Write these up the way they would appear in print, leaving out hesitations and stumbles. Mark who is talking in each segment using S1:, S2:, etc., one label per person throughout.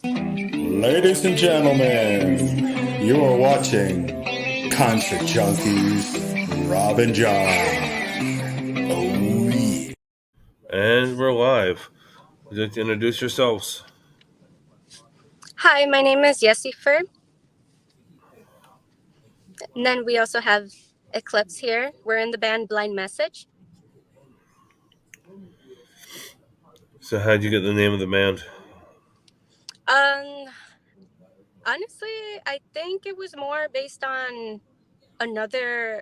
S1: Ladies and gentlemen, you are watching Concert Junkies, Rob and John. Oh, yeah.
S2: And we're live. Would you like to introduce yourselves?
S3: Hi, my name is Yesifer. And then we also have Eclipse here. We're in the band Blind Message.
S2: So, how'd you get the name of the band?
S3: Honestly, I think it was more based on another.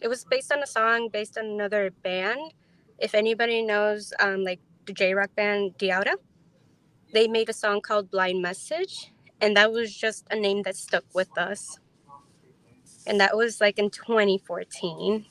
S3: It was based on a song based on another band. If anybody knows, like the J rock band Diauda, they made a song called Blind Message, and that was just a name that stuck with us. And that was like in 2014.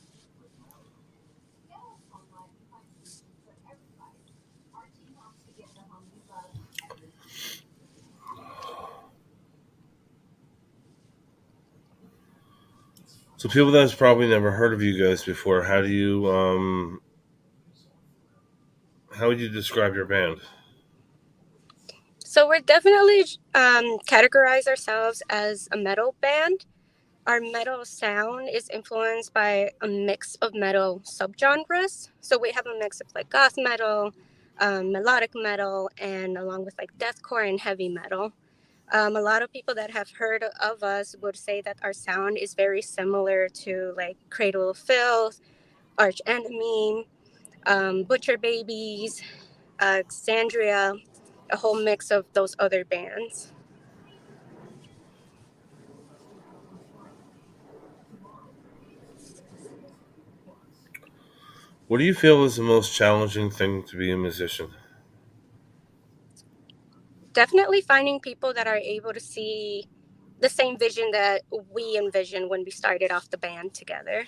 S2: So, people that's probably never heard of you guys before, how would you describe your band?
S3: So we're definitely categorize ourselves as a metal band. Our metal sound is influenced by a mix of metal subgenres. So we have a mix of like goth metal, melodic metal, and along with like deathcore and heavy metal. A lot of people that have heard of us would say that our sound is very similar to like Cradle of Filth, Arch Enemy, Butcher Babies, Xandria, a whole mix of those other bands.
S2: What do you feel is the most challenging thing to be a musician?
S3: Definitely finding people that are able to see the same vision that we envisioned when we started off the band together.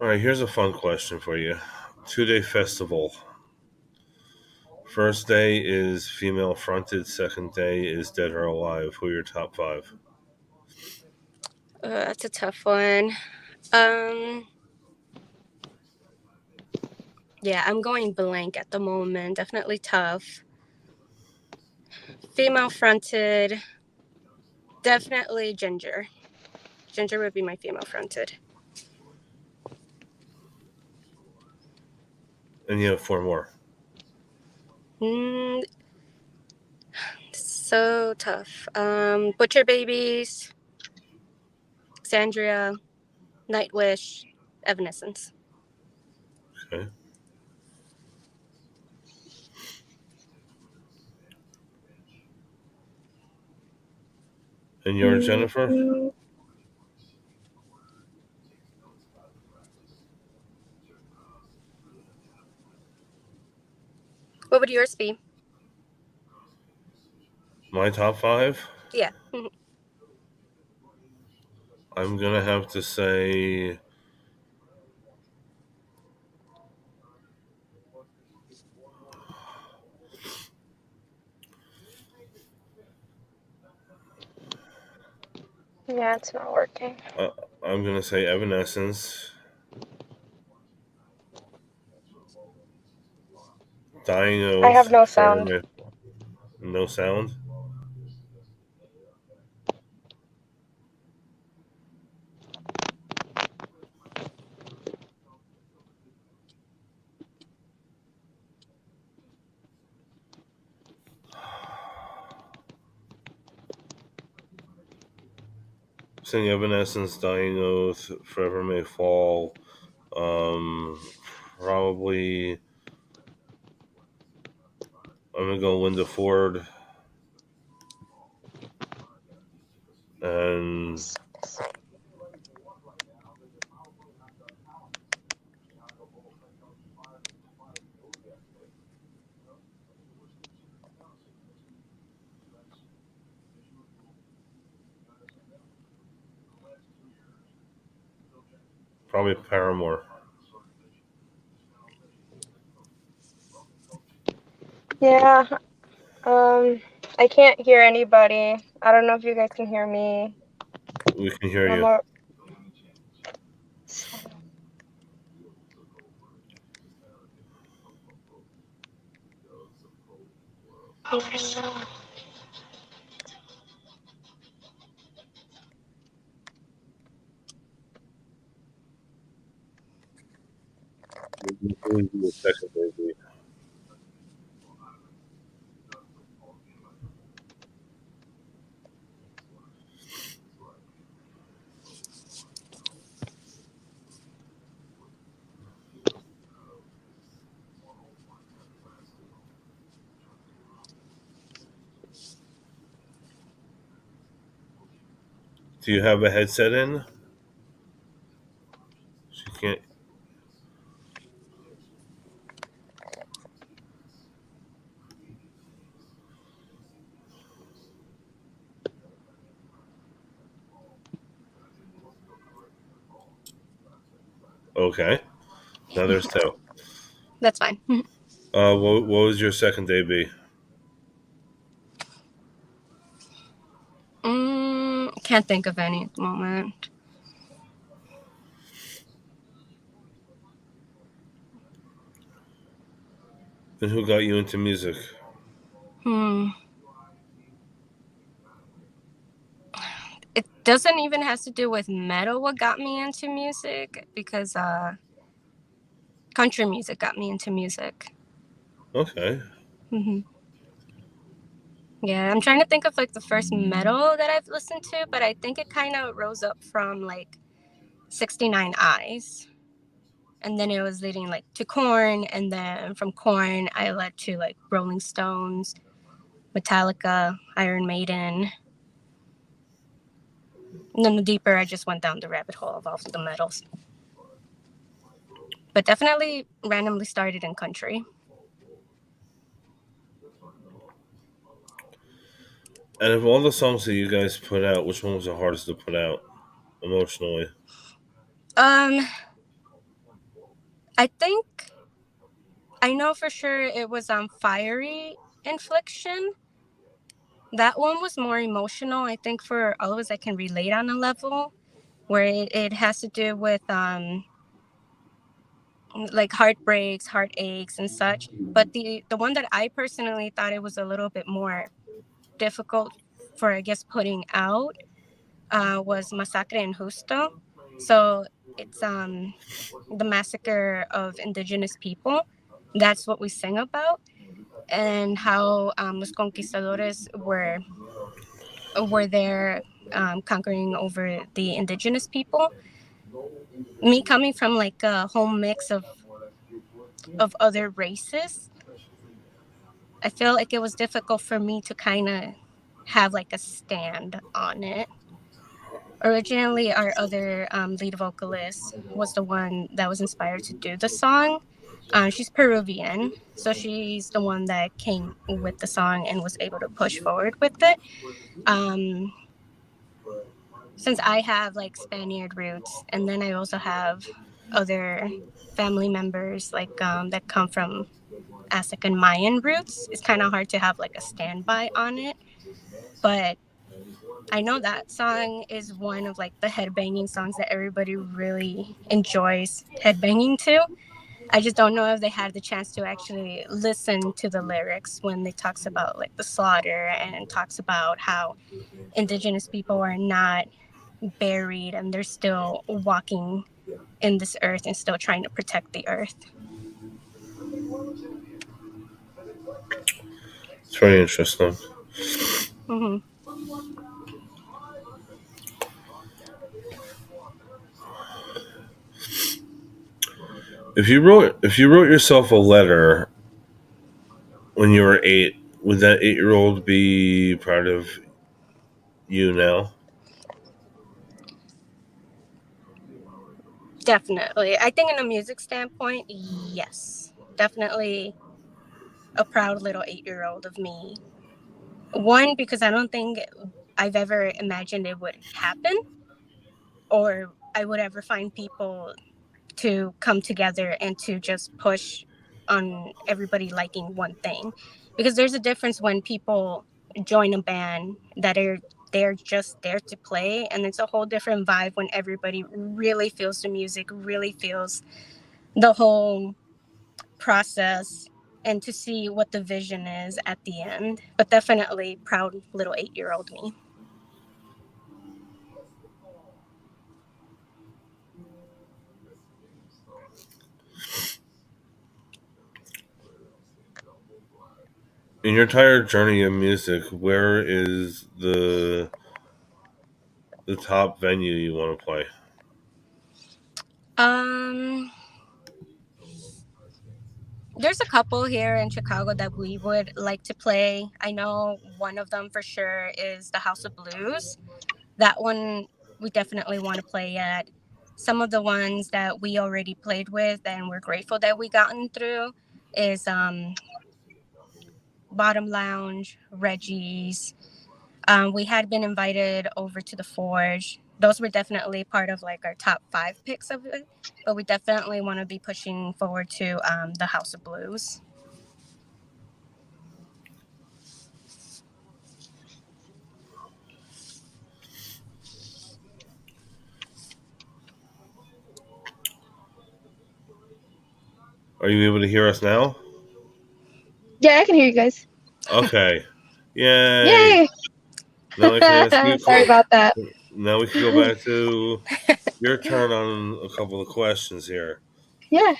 S2: All right, here's a fun question for you. 2-day festival. First day is female fronted, second day is Dead or Alive. Who are your top five?
S3: That's a tough one. Um, yeah, I'm going blank at the moment. Definitely tough. Female fronted, definitely Ginger. Ginger would be my female fronted.
S2: And you have four more.
S3: So tough. Butcher Babies, Xandria, Nightwish, Evanescence.
S2: Okay. And you're Jennifer?
S3: What would yours be?
S2: My top five?
S3: Yeah.
S2: I'm gonna have to say
S4: Yeah, it's not working.
S2: I'm gonna say Evanescence. Dying
S4: I have
S2: Oath.
S4: no
S2: Forever
S4: sound.
S2: No sound. Saying Evanescence, Dying Oath, Forever May Fall. Probably I'm gonna go Linda Ford and probably Paramore.
S4: Yeah, I can't hear anybody. I don't know if you guys can hear me.
S2: We can hear
S3: One
S2: you.
S3: more.
S2: We'll do a second, maybe. Do you have a headset in? She can't. Okay. Now there's two.
S3: That's fine.
S2: What was your second AB?
S3: Can't think of any at the moment.
S2: And who got you into music?
S3: It doesn't even have to do with metal what got me into music, because country music got me into music.
S2: Okay.
S3: Yeah, I'm trying to think of like the first metal that I've listened to, but I think it kind of rose up from like 69 Eyes. And then it was leading like to Korn, and then from Korn I led to like Rolling Stones, Metallica, Iron Maiden. And then the deeper I just went down the rabbit hole of all of the metals. But definitely randomly started in country.
S2: And of all the songs that you guys put out, which one was the hardest to put out emotionally?
S3: I think I know for sure it was Fiery Infliction. That one was more emotional. I think for all of us I can relate on a level where it has to do with like heartbreaks, heartaches and such. But the one that I personally thought it was a little bit more difficult for, I guess, putting out was Masacre en Justo. So it's the massacre of indigenous people. That's what we sing about, and how los conquistadores were there conquering over the indigenous people. Me coming from like a whole mix of other races, I feel like it was difficult for me to kind of have like a stand on it. Originally, our other lead vocalist was the one that was inspired to do the song. She's Peruvian, so she's the one that came with the song and was able to push forward with it. Since I have like Spaniard roots, and then I also have other family members like that come from Aztec and Mayan roots, it's kind of hard to have like a standby on it. But I know that song is one of like the headbanging songs that everybody really enjoys headbanging to. I just don't know if they had the chance to actually listen to the lyrics when they talks about like the slaughter and talks about how indigenous people are not buried and they're still walking in this earth and still trying to protect the earth.
S2: It's very interesting.
S3: Mm-hmm.
S2: If you wrote yourself a letter when you were 8, would that 8-year-old be proud of you now?
S3: Definitely. I think in a music standpoint, yes. Definitely a proud little 8-year-old of me. One, because I don't think I've ever imagined it would happen, or I would ever find people to come together and to just push on everybody liking one thing. Because there's a difference when people join a band that they're just there to play, and it's a whole different vibe when everybody really feels the music, really feels the whole process, and to see what the vision is at the end. But definitely proud little 8-year-old me.
S2: In your entire journey of music, where is the top venue you want to play?
S3: There's a couple here in Chicago that we would like to play. I know one of them for sure is the House of Blues. That one we definitely want to play at. Some of the ones that we already played with and we're grateful that we gotten through is Bottom Lounge, Reggie's. We had been invited over to the Forge. Those were definitely part of like our top 5 picks of it, but we definitely want to be pushing forward to the House of Blues.
S2: Are you able to hear us now?
S4: Yeah, I can hear you guys.
S2: Okay. Yay!
S4: Yay!
S2: Now we can ask you
S4: Sorry about that.
S2: Now we can go back to your turn on a couple of questions here.
S4: Yeah.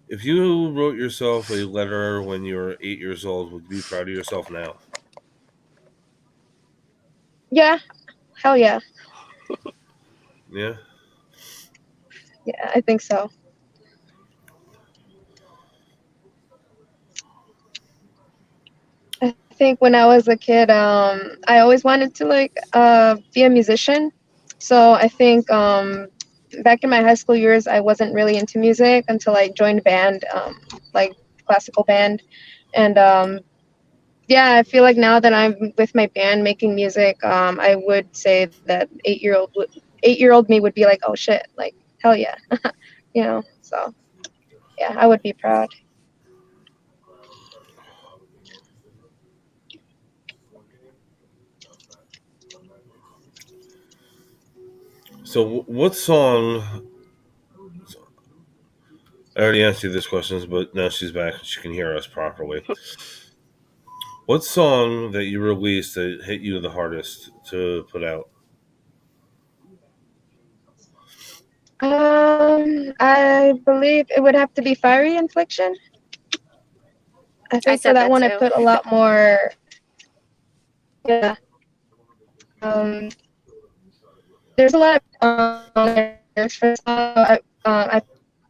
S2: If you wrote yourself a letter when you were 8 years old, would you be proud of yourself now?
S4: Yeah. Hell yeah.
S2: Yeah?
S4: Yeah, I think so. I think when I was a kid, I always wanted to like be a musician. So I think back in my high school years, I wasn't really into music until I joined band, like classical band, and yeah, I feel like now that I'm with my band making music, I would say that 8-year-old me would be like, oh shit, like hell yeah, you know. So yeah, I would be proud.
S2: So, what song? I already answered this question, but now she's back and she can hear us properly. What song that you released that hit you the hardest to put out?
S4: I believe it would have to be Fiery Infliction. I think for that one, I put a lot more. Yeah. There's a lot of I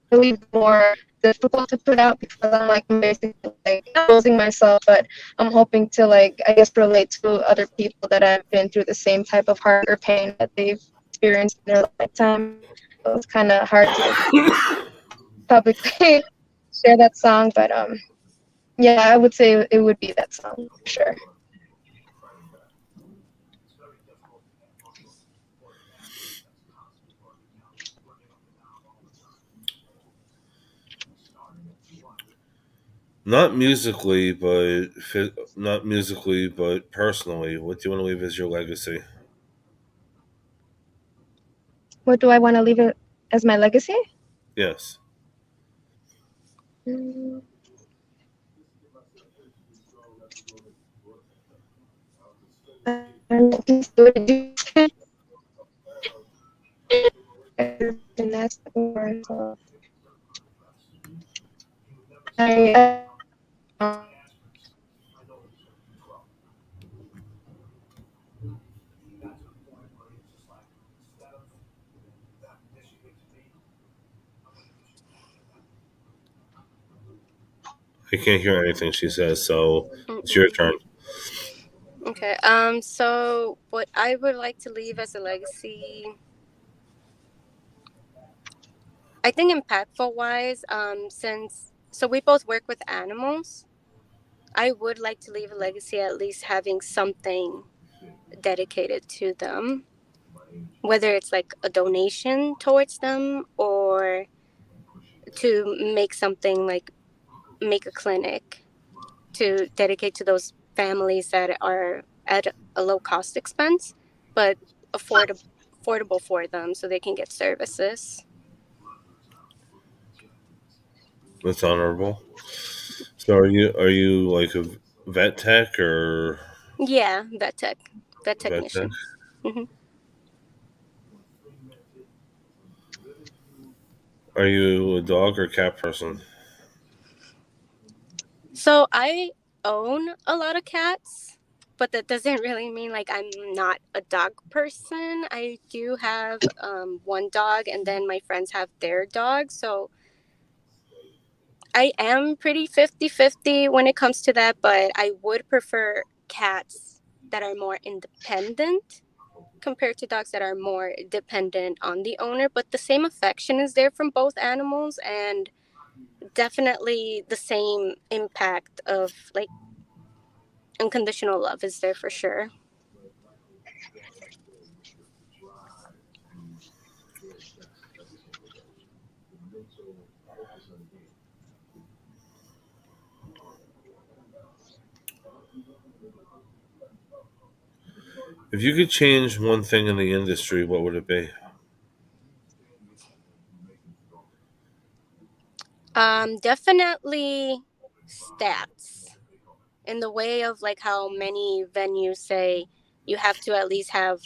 S4: believe more difficult to put out because I'm basically like losing myself, but I'm hoping to like I guess relate to other people that have been through the same type of heart or pain that they've experienced in their lifetime. So it's kind of hard to publicly share that song, but yeah, I would say it would be that song for sure.
S2: Not musically, but personally. What do you want to leave as your legacy?
S4: What do I want to leave it as my legacy?
S2: Yes. I can't hear anything she says, so it's your turn.
S3: Okay. So what I would like to leave as a legacy, I think impactful wise, so we both work with animals, I would like to leave a legacy at least having something dedicated to them, whether it's like a donation towards them or or to make something like make a clinic to dedicate to those families that are at a low cost expense, but affordable for them so they can get services.
S2: That's honorable. So are you like a vet tech or
S3: Yeah, vet
S2: vet tech?
S3: technician. Hmm.
S2: Are you a dog or cat person?
S3: So I own a lot of cats, but that doesn't really mean like I'm not a dog person. I do have one dog, and then my friends have their dogs. So I am pretty 50-50 when it comes to that, but I would prefer cats that are more independent compared to dogs that are more dependent on the owner. But the same affection is there from both animals, and definitely the same impact of like unconditional love is there for sure.
S2: If you could change one thing in the industry, what would it be?
S3: Definitely stats in the way of like how many venues say you have to at least have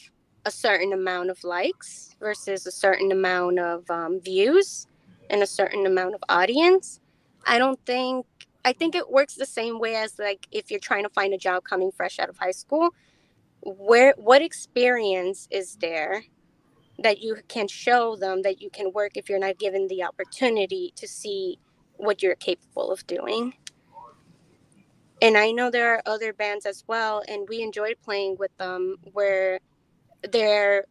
S3: a certain amount of likes versus a certain amount of views and a certain amount of audience. I don't think, I think it works the same way as like if you're trying to find a job coming fresh out of high school. What experience is there that you can show them that you can work if you're not given the opportunity to see what you're capable of doing? And I know there are other bands as well, and we enjoyed playing with them where their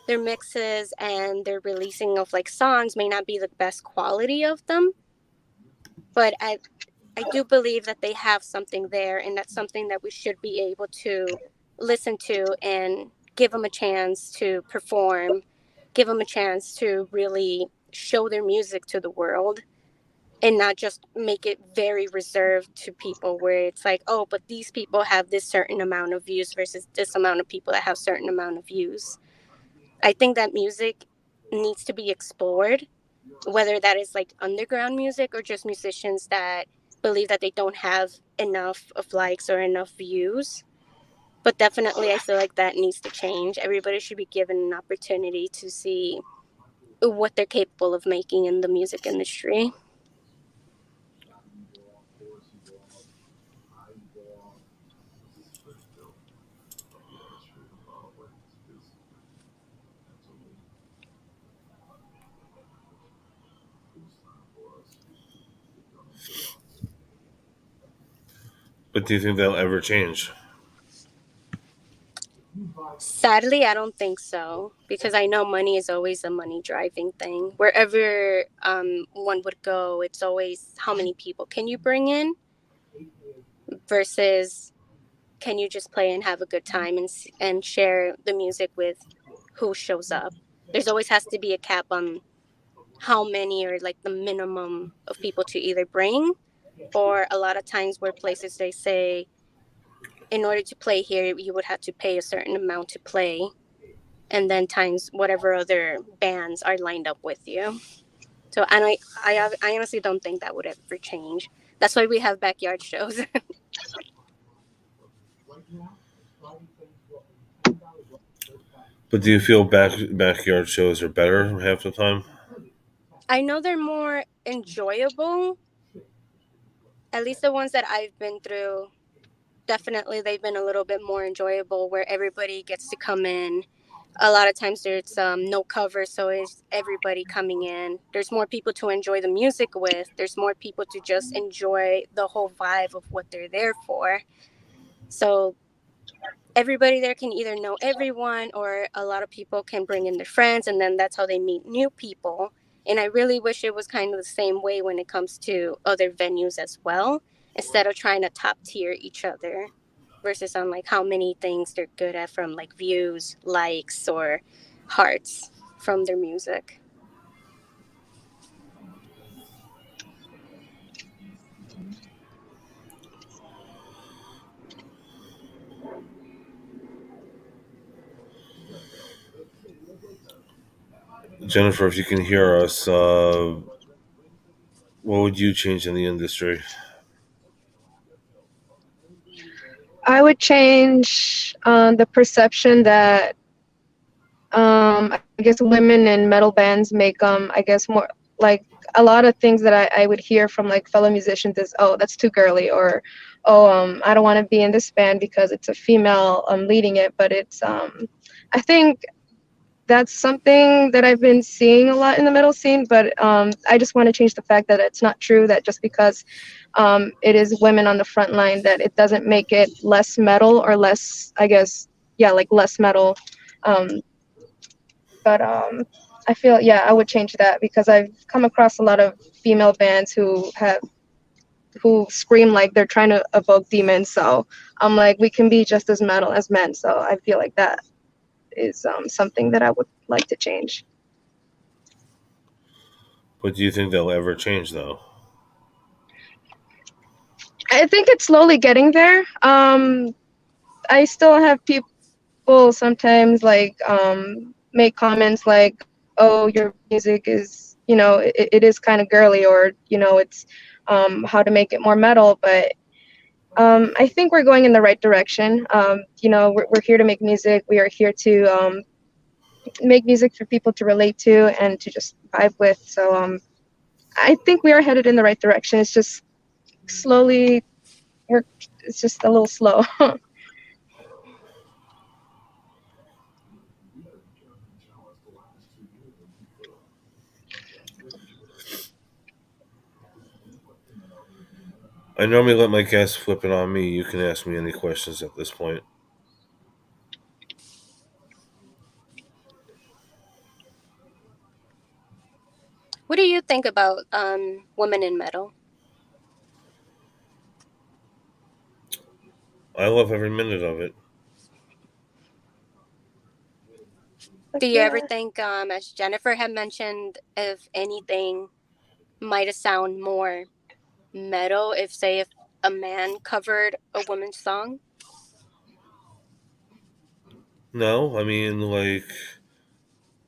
S3: their mixes and their releasing of like songs may not be the best quality of them, but I do believe that they have something there, and that's something that we should be able to listen to and give them a chance to perform, give them a chance to really show their music to the world and not just make it very reserved to people where it's like, oh, but these people have this certain amount of views versus this amount of people that have certain amount of views. I think that music needs to be explored, whether that is like underground music or just musicians that believe that they don't have enough of likes or enough views. But definitely, I feel like that needs to change. Everybody should be given an opportunity to see what they're capable of making in the music industry.
S2: But do you think that'll ever change?
S3: Sadly, I don't think so because I know money is always a money driving thing. Wherever one would go, it's always how many people can you bring in versus can you just play and have a good time and share the music with who shows up. There's always has to be a cap on how many or like the minimum of people to either bring, or a lot of times where places they say in order to play here you would have to pay a certain amount to play, and then times whatever other bands are lined up with you. So I honestly don't think that would ever change. That's why we have backyard shows.
S2: But do you feel backyard shows are better half the time?
S3: I know they're more enjoyable, at least the ones that I've been through. Definitely they've been a little bit more enjoyable where everybody gets to come in. A lot of times there's no cover, so it's everybody coming in. There's more people to enjoy the music with. There's more people to just enjoy the whole vibe of what they're there for. So everybody there can either know everyone, or a lot of people can bring in their friends, and then that's how they meet new people. And I really wish it was kind of the same way when it comes to other venues as well, instead of trying to top tier each other versus on like how many things they're good at from like views, likes, or hearts from their music.
S2: Jennifer, if you can hear us, what would you change in the industry?
S4: I would change the perception that I guess women in metal bands make I guess more like a lot of things that I would hear from like fellow musicians is, oh, that's too girly, or oh, I don't want to be in this band because it's a female leading it. But it's I think that's something that I've been seeing a lot in the metal scene. But I just want to change the fact that it's not true that just because it is women on the front line that it doesn't make it less metal or less, I guess, yeah, like less metal. Um, but I feel, yeah, I would change that because I've come across a lot of female bands who scream like they're trying to evoke demons. So I'm like, we can be just as metal as men. So I feel like that is something that I would like to change.
S2: But do you think they'll ever change, though?
S4: I think it's slowly getting there. I still have people sometimes like make comments like, "Oh, your music is, it is kind of girly," or it's how to make it more metal. But I think we're going in the right direction. We're here to make music. We are here to make music for people to relate to and to just vibe with. So I think we are headed in the right direction. It's just slowly, it's just a little slow.
S2: I normally let my guests flip it on me. You can ask me any questions at this point.
S3: What do you think about women in metal?
S2: I love every minute of it.
S3: Do you ever think, as Jennifer had mentioned, if anything might have sound more metal if, say, if a man covered a woman's song?
S2: No, I mean, like,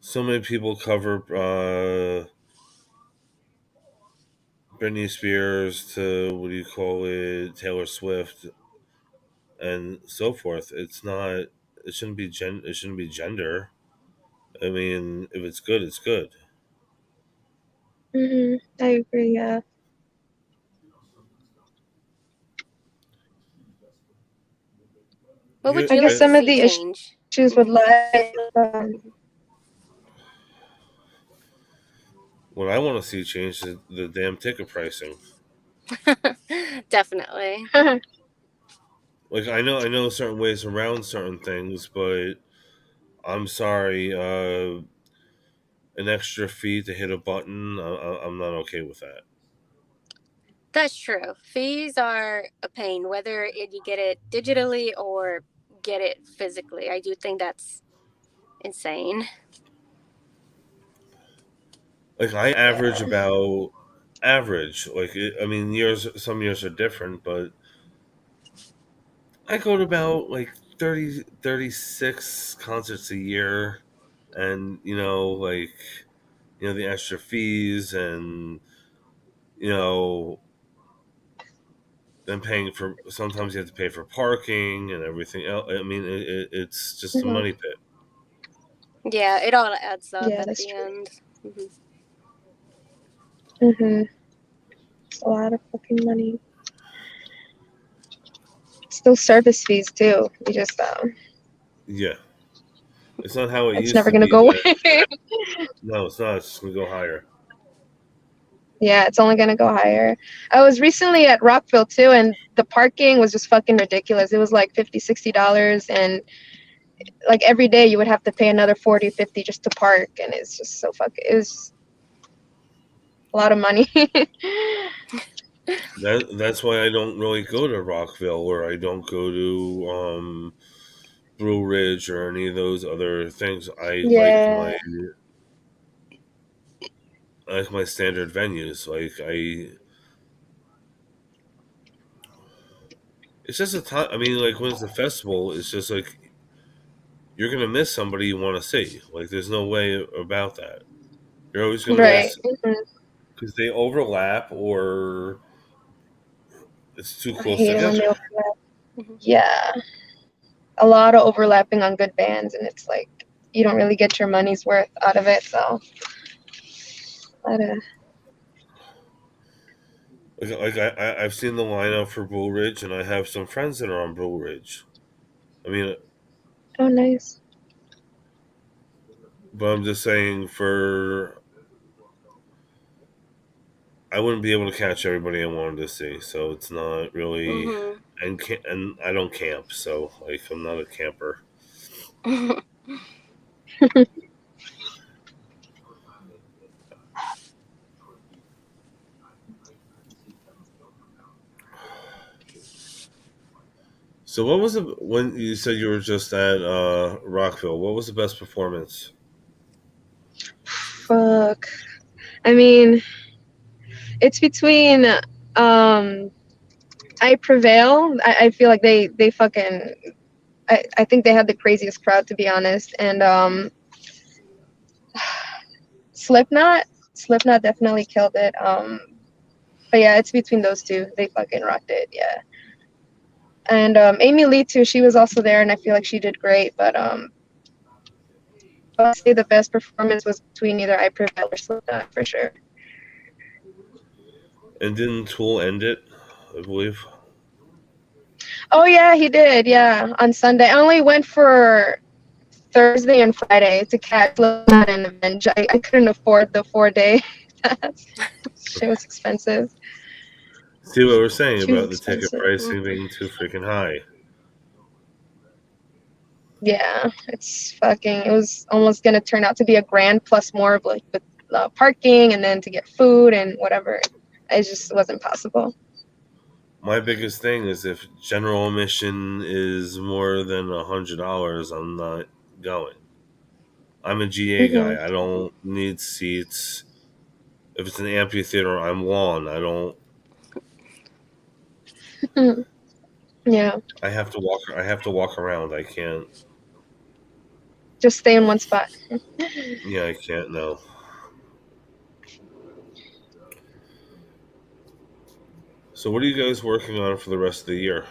S2: so many people cover Britney Spears to, what do you call it, Taylor Swift, and so forth. It's not. It shouldn't be It shouldn't be gender. I mean, if it's good, it's good.
S4: I agree. Yeah.
S3: What would
S4: I
S3: you
S4: guess
S3: like to
S4: some of
S3: see
S4: the
S3: change?
S4: issues with life.
S2: What I want to see change is the damn ticket pricing.
S3: Definitely.
S2: Like, I know certain ways around certain things, but I'm sorry, an extra fee to hit a button, I'm not okay with that.
S3: That's true. Fees are a pain, whether you get it digitally or get it physically. I do think that's insane.
S2: Like, I
S4: Yeah.
S2: average about average. Like, I mean, some years are different, but I go to about like 30, 36 concerts a year, and like the extra fees, and you know then paying for, sometimes you have to pay for parking and everything else. I mean, it's just a
S4: Mhm.
S2: money pit.
S3: Yeah, it all adds up
S4: Yeah,
S3: at
S4: that's
S3: the
S4: true.
S3: end. Hmm.
S4: It's a lot of fucking money. Still service fees too. You just
S2: Yeah, it's not how it
S4: it's
S2: used
S4: never
S2: to
S4: gonna
S2: be.
S4: go away.
S2: No, it's not. It's just gonna go higher.
S4: Yeah, it's only gonna go higher. I was recently at Rockville too, and the parking was just fucking ridiculous. It was like $50, $60, and like every day you would have to pay another 40, 50 just to park, and it's just so fucking. It was a lot of money.
S2: That's why I don't really go to Rockville, or I don't go to Blue Ridge, or any of those other things.
S4: Yeah.
S2: I like my standard venues. Like, it's just a time. I mean, like when it's a festival, it's just like you're gonna miss somebody you want to see. Like there's no way about that. You're always gonna
S4: Right.
S2: miss because they overlap or it's too
S4: I
S2: close
S4: hate it when
S2: together.
S4: they overlap.
S3: Mhm.
S4: Yeah, a lot of overlapping on good bands, and it's like you don't really get your money's worth out of it. So, but,
S2: I've seen the lineup for Blue Ridge, and I have some friends that are on Blue Ridge. I mean,
S4: oh, nice.
S2: but I'm just saying I wouldn't be able to catch everybody I wanted to see, so it's not really
S3: Mhm.
S2: and I don't camp, so like I'm not a camper. So what was when you said you were just at Rockville? What was the best performance?
S4: Fuck. I mean, it's between I Prevail. I feel like they fucking I think they had the craziest crowd, to be honest. And Slipknot. Slipknot definitely killed it. But yeah, it's between those two. They fucking rocked it, yeah. And Amy Lee too, she was also there and I feel like she did great, but I'd say the best performance was between either I Prevail or Slipknot for sure.
S2: And didn't Tool end it? I believe.
S4: Oh yeah, he did. Yeah, on Sunday. I only went for Thursday and Friday to catch Slipknot and Avenge. I couldn't afford the 4 day. Shit was expensive.
S2: See what we're saying
S4: Too
S2: about the ticket
S4: expensive.
S2: pricing being too freaking high.
S4: Yeah, it's fucking. It was almost gonna turn out to be $1,000 plus more of like with parking and then to get food and whatever. It just wasn't possible.
S2: My biggest thing is if general admission is more than $100, I'm not going. I'm a GA
S4: Mhm.
S2: guy. I don't need seats. If it's an amphitheater, I'm lawn. I don't.
S4: Yeah,
S2: I have to walk. I have to walk around. I can't.
S4: just stay in one spot.
S2: Yeah, I can't. No. So, what are you guys working on for the rest of the year?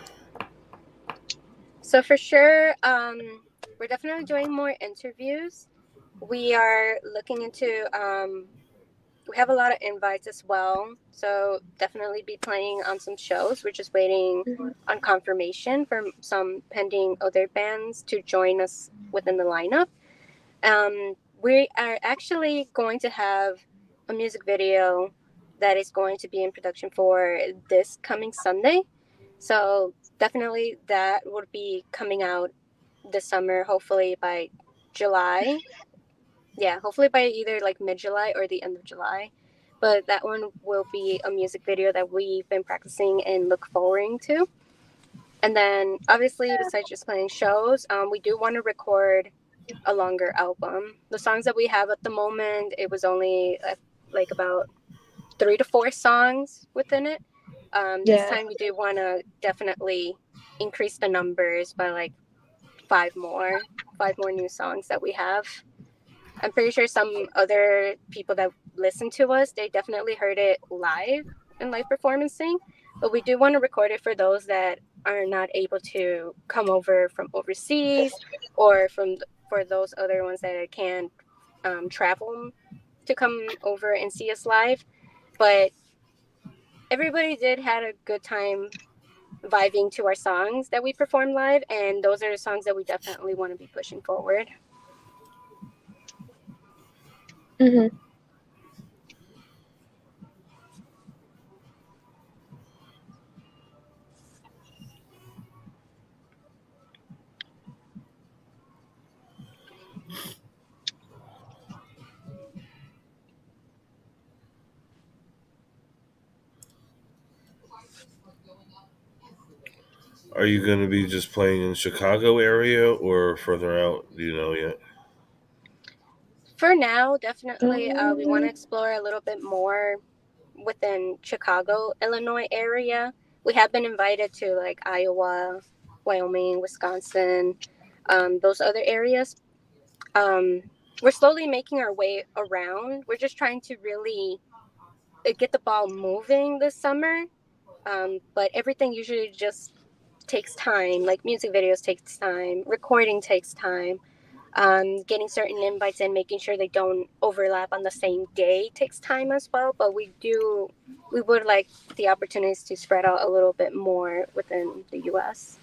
S3: So for sure, we're definitely doing more interviews. We are looking into. We have a lot of invites as well, so definitely be playing on some shows. We're just waiting on confirmation from some pending other bands to join us within the lineup. We are actually going to have a music video that is going to be in production for this coming Sunday. So definitely that would be coming out this summer, hopefully by July. Yeah, hopefully by either like mid July or the end of July. But that one will be a music video that we've been practicing and look forward to. And then obviously, besides just playing shows, we do want to record a longer album. The songs that we have at the moment, it was only like about 3 to 4 songs within it. This
S4: Yeah.
S3: time we do want to definitely increase the numbers by like five more new songs that we have. I'm pretty sure some other people that listen to us, they definitely heard it live in live performancing, but we do want to record it for those that are not able to come over from overseas or for those other ones that can't travel to come over and see us live. But everybody did had a good time vibing to our songs that we perform live, and those are the songs that we definitely want to be pushing forward.
S4: Hmm.
S2: Are you going to be just playing in Chicago area or further out? Do you know yet?
S3: For now, definitely, we want to explore a little bit more within Chicago, Illinois area. we have been invited to like Iowa, Wyoming, Wisconsin, those other areas. We're slowly making our way around. We're just trying to really get the ball moving this summer. But everything usually just takes time. Like music videos takes time, recording takes time. Getting certain invites and making sure they don't overlap on the same day takes time as well. But we would like the opportunities to spread out a little bit more within the U.S.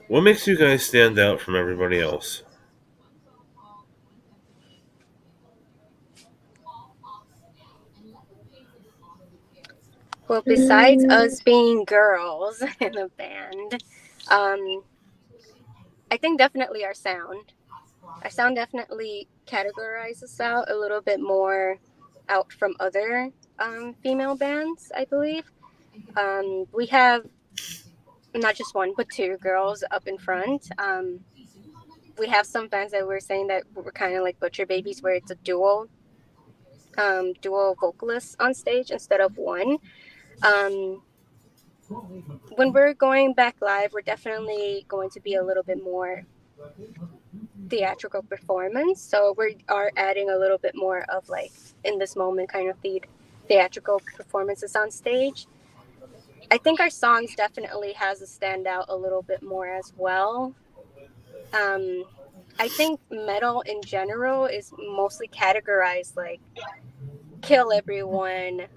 S2: What makes you guys stand out from everybody else?
S3: Well, besides us being girls in a band, I think definitely our sound. Our sound definitely categorizes us out a little bit more out from other female bands, I believe. We have not just one, but two girls up in front. We have some bands that we're saying that we're kind of like Butcher Babies, where it's a dual vocalists on stage instead of one. When we're going back live, we're definitely going to be a little bit more theatrical performance. So we are adding a little bit more of like in this moment kind of the theatrical performances on stage. I think our songs definitely has to stand out a little bit more as well. I think metal in general is mostly categorized like kill everyone,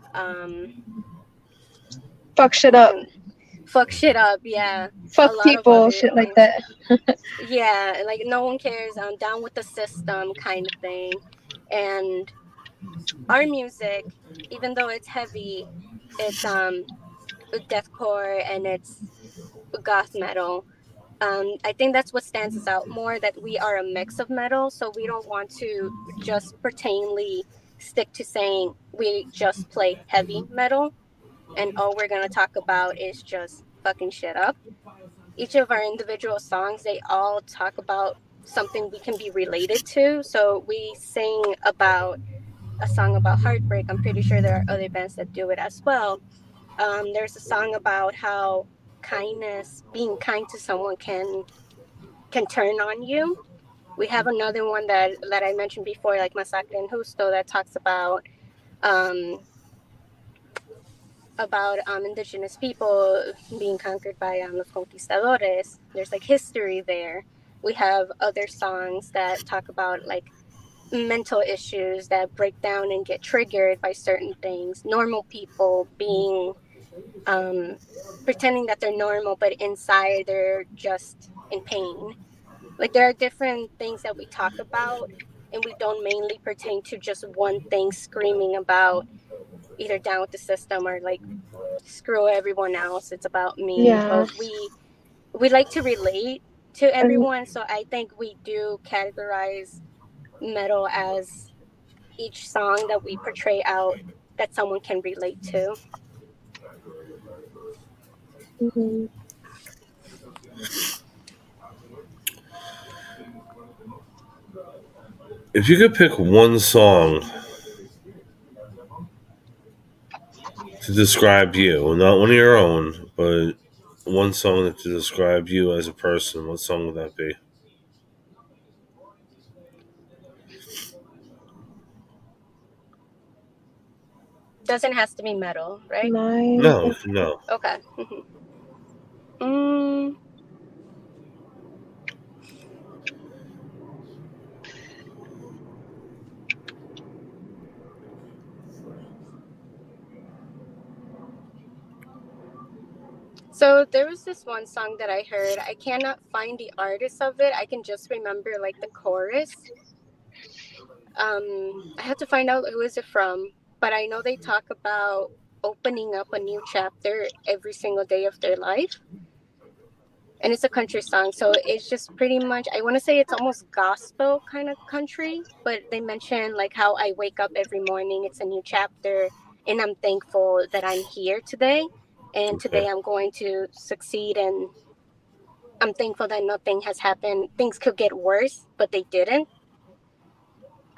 S4: Fuck shit up.
S3: Fuck shit up, yeah.
S4: Fuck people, shit like that.
S3: Yeah, like no one cares. Down with the system kind of thing. And our music, even though it's heavy, it's deathcore and it's goth metal. I think that's what stands us out more, that we are a mix of metal, so we don't want to just pertainly stick to saying we just play heavy metal and all we're going to talk about is just fucking shit up. Each of our individual songs, they all talk about something we can be related to. So we sing about a song about heartbreak. I'm pretty sure there are other bands that do it as well. There's a song about how kindness, being kind to someone can turn on you. We have another one that I mentioned before, like Masacre en Justo, that talks about indigenous people being conquered by los conquistadores. There's like history there. We have other songs that talk about like mental issues that break down and get triggered by certain things. Normal people being pretending that they're normal, but inside they're just in pain. Like there are different things that we talk about, and we don't mainly pertain to just one thing, screaming about either down with the system or like screw everyone else, it's about me.
S4: Yeah.
S3: But we like to relate to everyone, so I think we do categorize metal as each song that we portray out that someone can relate to.
S4: Mm-hmm.
S2: If you could pick one song to describe you, not one of your own, but one song that to describe you as a person, what song would that be?
S3: Doesn't have to be metal, right?
S2: No.
S3: Okay. So there was this one song that I heard. I cannot find the artist of it. I can just remember like the chorus. I had to find out who is it from, but I know they talk about opening up a new chapter every single day of their life. and it's a country song, so it's just pretty much, I want to say it's almost gospel kind of country, but they mention like how I wake up every morning, it's a new chapter, and I'm thankful that I'm here today, and today
S2: Okay.
S3: I'm going to succeed, and I'm thankful that nothing has happened. Things could get worse, but they didn't.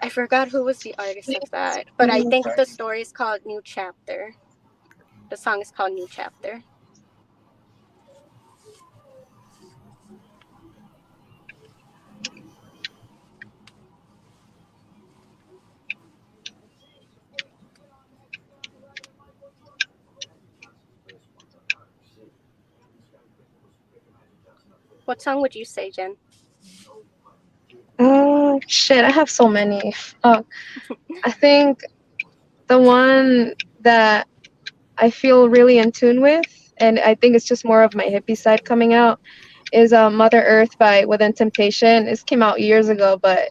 S3: I forgot who was the artist of that, but I think the story is called New Chapter. The song is called New Chapter. What song would you say, Jen?
S4: Shit, I have so many. I think the one that I feel really in tune with, and I think it's just more of my hippie side coming out, is Mother Earth by Within Temptation. This came out years ago, but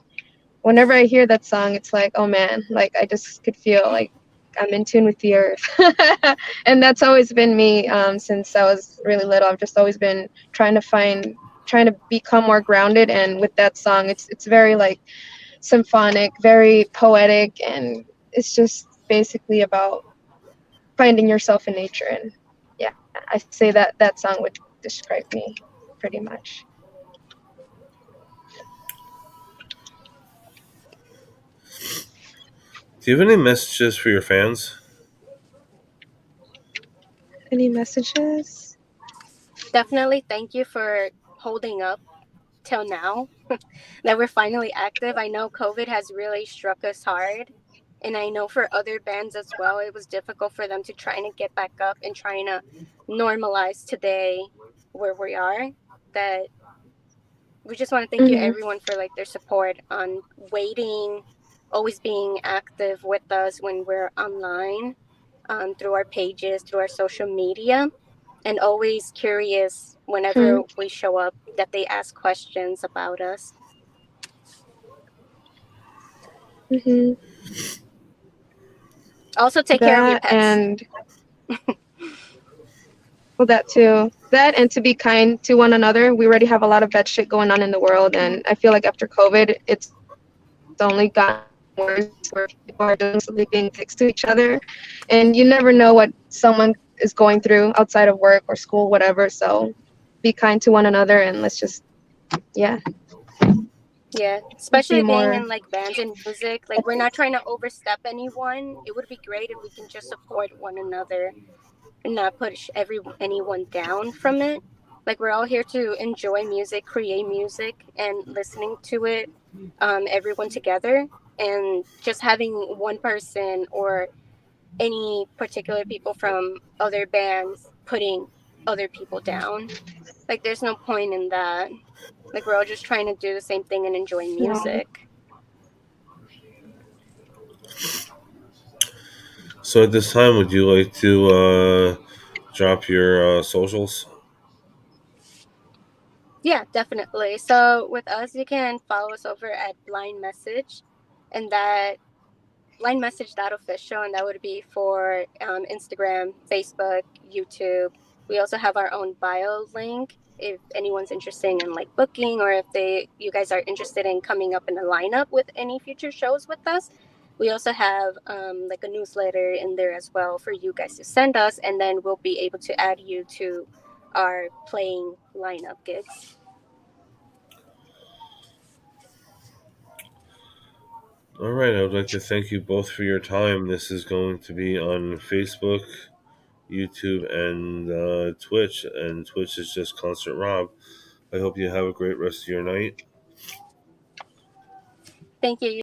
S4: whenever I hear that song, it's like, oh man, like I just could feel like I'm in tune with the earth. And that's always been me since I was really little. I've just always been trying to become more grounded. And with that song, it's very like symphonic, very poetic, and it's just basically about finding yourself in nature. And yeah, I say that that song would describe me pretty much.
S2: Do you have any messages for your fans?
S4: Any messages?
S3: Definitely thank you for holding up till now, that we're finally active. I know COVID has really struck us hard. And I know for other bands as well, it was difficult for them to trying to get back up and trying to normalize today where we are. That we just want to thank you
S4: Hmm.
S3: everyone for like their support on waiting, always being active with us when we're online, through our pages, through our social media, and always curious whenever we show up that they ask questions about us.
S4: Hmm.
S3: Also, take care of your
S4: That
S3: pets.
S4: and well, that too. That and to be kind to one another. We already have a lot of bad shit going on in the world, and I feel like after COVID, it's only gotten worse. Where people are doing silly being dicks to each other, and you never know what someone is going through outside of work or school, whatever. So, be kind to one another, and let's just yeah,
S3: Yeah,
S4: be
S3: especially being
S4: more.
S3: in like bands and music. Like we're not trying to overstep anyone. It would be great if we can just support one another and not push anyone down from it. Like we're all here to enjoy music, create music, and listening to it, everyone together. And just having one person or any particular people from other bands putting other people down. Like there's no point in that. Like we're all just trying to do the same thing and enjoy
S4: No.
S3: music.
S2: So at this time, would you like to drop your socials?
S3: Yeah, definitely. So with us, you can follow us over at Blind Message, and that Blind Message official, and that would be for Instagram, Facebook, YouTube. We also have our own bio link if anyone's interested in like booking, or if you guys are interested in coming up in a lineup with any future shows with us. We also have like a newsletter in there as well for you guys to send us, and then we'll be able to add you to our playing lineup gigs.
S2: All right, I would like to thank you both for your time. This is going to be on Facebook, YouTube, and Twitch. And Twitch is just Concert Rob. I hope you have a great rest of your night.
S3: Thank you.